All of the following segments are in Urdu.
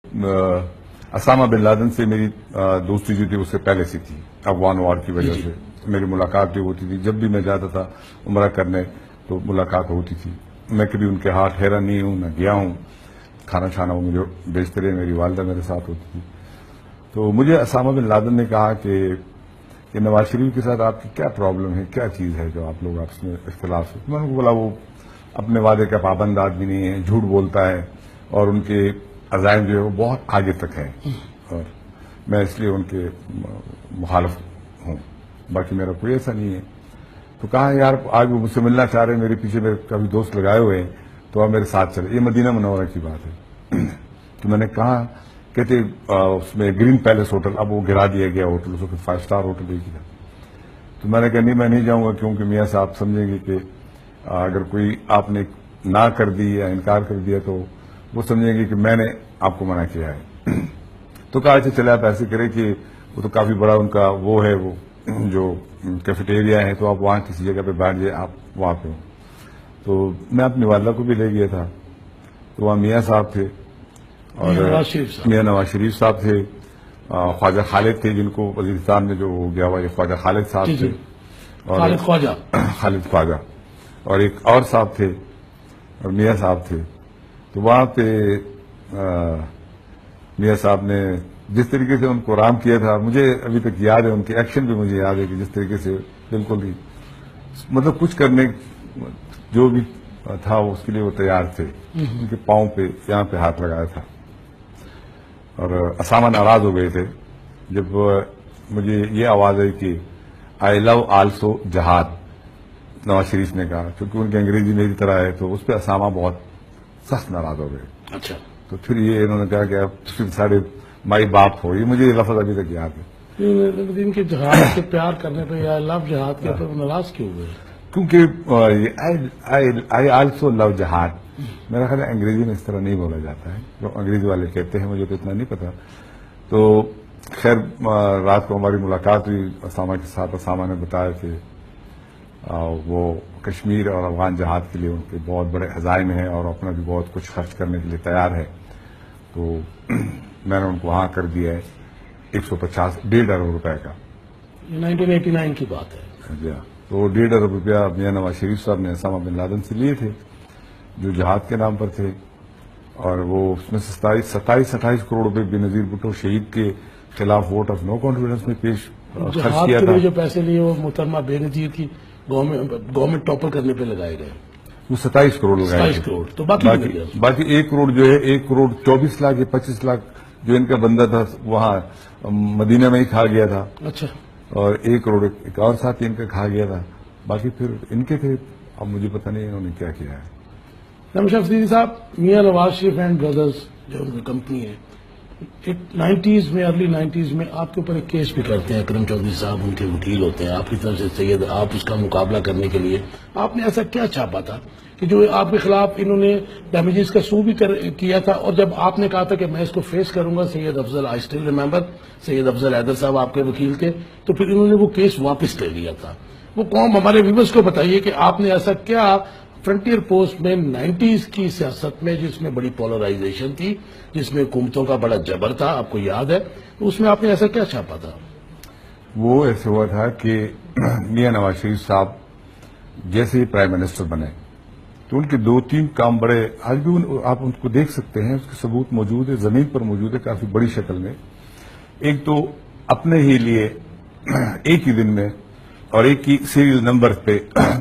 اسامہ بن لادن سے میری دوستی جو تھی اس سے پہلے سے تھی، افغان وار کی وجہ سے میری ملاقات بھی ہوتی تھی. جب بھی میں جاتا تھا عمرہ کرنے تو ملاقات ہوتی تھی. میں کبھی ان کے ہاتھ ٹھہرا نہیں ہوں، نہ گیا ہوں. کھانا چھانا وہ مجھے بیچتے رہے، میری والدہ میرے ساتھ ہوتی تھی. تو مجھے اسامہ بن لادن نے کہا کہ نواز شریف کے ساتھ آپ کی کیا پرابلم ہے، کیا چیز ہے جو آپ لوگ آپس میں اختلاف ہے. میں نے بولا وہ اپنے وعدے کا پابند آدمی نہیں ہے، جھوٹ بولتا ہے اور ان کے عزائم جو ہے وہ بہت آگے تک ہیں، اور میں اس لیے ان کے مخالف ہوں، باقی میرا کوئی ایسا نہیں ہے. تو کہا یار آج وہ مجھ سے ملنا چاہ رہے ہیں، میرے پیچھے میرے کبھی دوست لگائے ہوئے ہیں، تو آپ میرے ساتھ چلے. یہ مدینہ منورہ کی بات ہے. تو میں نے کہا کہتے اس میں گرین پیلس ہوٹل، اب وہ گرا دیا گیا ہوٹل، اس کو 5 اسٹار ہوٹل ایک ہی تھا. تو میں نے کہا نہیں میں نہیں جاؤں گا، کیونکہ میاں صاحب سمجھیں گے کہ اگر کوئی آپ نے نہ کر دی یا انکار کر دیا تو وہ سمجھیں گے کہ میں نے آپ کو منع کیا ہے. تو کہا اچھا چلے آپ ایسے کریں کہ وہ تو کافی بڑا ان کا وہ ہے، وہ جو کیفیٹیریا ہے، تو آپ وہاں کسی جگہ پہ بیٹھ جائیں، آپ وہاں پہ ہوں. تو میں اپنی والدہ کو بھی لے گیا تھا. تو وہاں میاں صاحب تھے اور میاں نواز شریف صاحب تھے، خواجہ خالد تھے جن کو وزیرستان میں جو ہو گیا ہوا، یہ خواجہ خالد صاحب تھے، اور خالد خواجہ، اور ایک اور صاحب تھے اور میاں صاحب تھے. تو وہاں پہ میاں صاحب نے جس طریقے سے ان کو رام کیا تھا، مجھے ابھی تک یاد ہے، ان کے ایکشن بھی مجھے یاد ہے کہ جس طریقے سے بالکل ہی مطلب کچھ کرنے جو بھی تھا اس کے لیے وہ تیار تھے. ان کے پاؤں پہ یہاں پہ ہاتھ لگایا تھا. اور اسامہ ناراض ہو گئے تھے جب مجھے یہ آواز آئی کہ آئی لو آلسو جہاد. نواز شریف نے کہا، کیونکہ ان کی انگریزی میری طرح ہے، تو اس پہ اسامہ بہت سخت ناراض ہو گئے. اچھا. تو پھر یہ انہوں نے کہا کہ آپ سارے مائی باپ ہو. یہ مجھے یہ لفظ ابھی تک یاد ہے. ان کے جہاد سے پیار کرنے پہ یا لو جہاد کے اوپر ناراض کیوں ہوئے؟ کیونکہ آئی آلسو لو جہاد میرا خیال ہے انگریزی میں اس طرح نہیں بولا جاتا ہے، جو انگریزی والے کہتے ہیں، مجھے تو اتنا نہیں پتا. تو خیر رات کو ہماری ملاقات ہوئی اسامہ کے ساتھ. اسامہ نے بتایا کہ وہ کشمیر اور افغان جہاد کے لیے ان کے بہت بڑے عزائم ہیں اور اپنا بھی بہت کچھ خرچ کرنے کے لیے تیار ہے. تو میں نے ان کو وہاں کر دیا ہے 150 ارب روپے کا. 1989 کی بات ہے. جی ہاں. تو 1.5 ارب روپیہ میاں نواز شریف صاحب نے اسامہ بن لادن سے لیے تھے جو جہاد کے نام پر تھے، اور وہ اس میں 27-28 کروڑ روپے بے نظیر بھٹو شہید کے خلاف ووٹ آف نو کانفیڈنس میں پیش خرچ کیا تھا. جو پیسے لیے وہ محترمہ بے نظیر کی گورنمنٹ ٹاپر کرنے پہ لگائے گئے. وہ 27 کروڑ لگائے تھے. تو باقی 1 کروڑ جو ہے 1 کروڑ 24 لاکھ یا 25 لاکھ جو ان کا بندہ تھا وہاں مدینہ میں ہی کھا گیا تھا. اچھا. اور 1 کروڑ ایک اور ساتھی ان کا کھا گیا تھا. باقی پھر ان کے تھے. اب مجھے پتہ نہیں انہوں نے کیا کیا ہے. رمشا افریدی صاحب، میاں نواز شریف اینڈ بردرز جو ان کی کمپنی ہے، 90s میں ارلی 90s میں آپ کے اوپر ایک کیس بھی کرتے ہیں. اکرم چودھری صاحب ان کے وکیل ہوتے ہیں، آپ کی طرف سے سید، آپ اس کا مقابلہ کرنے کے لیے آپ نے ایسا کیا چھاپا تھا کہ جو آپ کے خلاف انہوں نے ڈیمیجز کا سو بھی کیا تھا؟ اور جب آپ نے کہا تھا کہ میں اس کو فیس کروں گا، سید افضل، آئی اسٹل ریمبر، سید افضل حیدر صاحب آپ کے وکیل تھے، تو پھر انہوں نے وہ کیس واپس لے لیا تھا. وہ قوم ہمارے ویورز کو بتائیے کہ آپ نے ایسا کیا فرنٹیئر پوسٹ میں 90s کی سیاست میں، جس میں بڑی پولرائزیشن تھی، جس میں حکومتوں کا بڑا جبر تھا، آپ کو یاد ہے، تو اس میں آپ نے ایسا کیا چھاپا تھا؟ وہ ایسے ہوا تھا کہ میاں نواز شریف صاحب جیسے ہی پرائم منسٹر بنے تو ان کے 2-3 کام بڑے، آج بھی آپ ان کو دیکھ سکتے ہیں، اس کے ثبوت موجود ہے، زمین پر موجود ہے کافی بڑی شکل میں. ایک تو اپنے ہی لیے ایک ہی دن میں اور ایک ہی سیریل نمبر پہ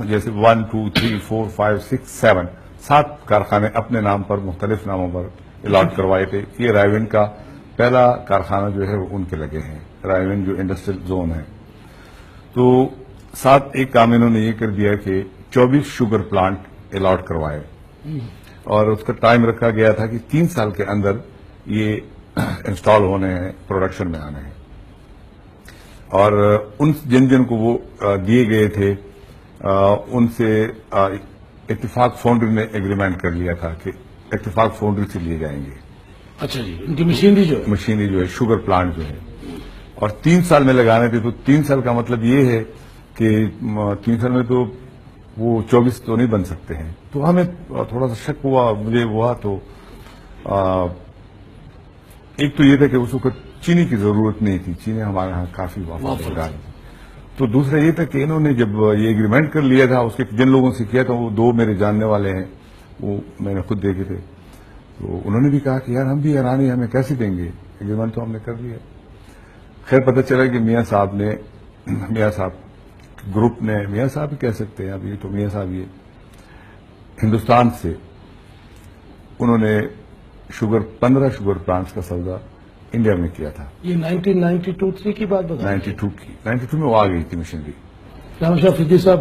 جیسے 1 2 3 4 5 6 7 کارخانے اپنے نام پر مختلف ناموں پر الاٹ کروائے تھے. یہ رائے کا پہلا کارخانہ جو ہے وہ ان کے لگے ہیں، رائے جو انڈسٹریل زون ہے. تو ساتھ ایک کام انہوں نے یہ کر دیا کہ 24 شوگر پلانٹ الاٹ کروائے، اور اس کا ٹائم رکھا گیا تھا کہ 3 سال کے اندر یہ انسٹال ہونے ہیں، پروڈکشن میں آنے ہیں. اور ان جن کو وہ دیے گئے تھے ان سے اتفاق فاؤنڈری نے ایگریمنٹ کر لیا تھا کہ اتفاق فاؤنڈری سے لیے جائیں گے. اچھا جی. ان کی مشینری جو ہے شوگر پلانٹ جو ہے، اور 3 سال میں لگانے تھے. تو 3 سال کا مطلب یہ ہے کہ 3 سال میں تو وہ 24 تو نہیں بن سکتے ہیں. تو ہمیں تھوڑا سا شک ہوا، مجھے ہوا. تو ایک تو یہ تھا کہ اس وقت چینی کی ضرورت نہیں تھی، چینی ہمارے یہاں کافی وفادار تھی. تو دوسرا یہ تھا کہ انہوں نے جب یہ ایگریمنٹ کر لیا تھا، اس کے جن لوگوں سے کیا تھا وہ 2 میرے جاننے والے ہیں، وہ میں نے خود دیکھے تھے. تو انہوں نے بھی کہا کہ یار ہم بھی ایرانی ہمیں کیسے دیں گے، ایگریمنٹ تو ہم نے کر لیا. خیر پتہ چلا کہ میاں صاحب گروپ نے، میاں صاحب بھی کہہ سکتے ہیں، اب یہ تو میاں صاحب یہ ہندوستان سے انہوں نے 15 شوگر پلانٹس کا سودا انڈیا میں کیا تھا. یہ 1992 کی بات بتا 92 میں وہ آ گئی تھی مشنری. جناب اشرف صدیقی صاحب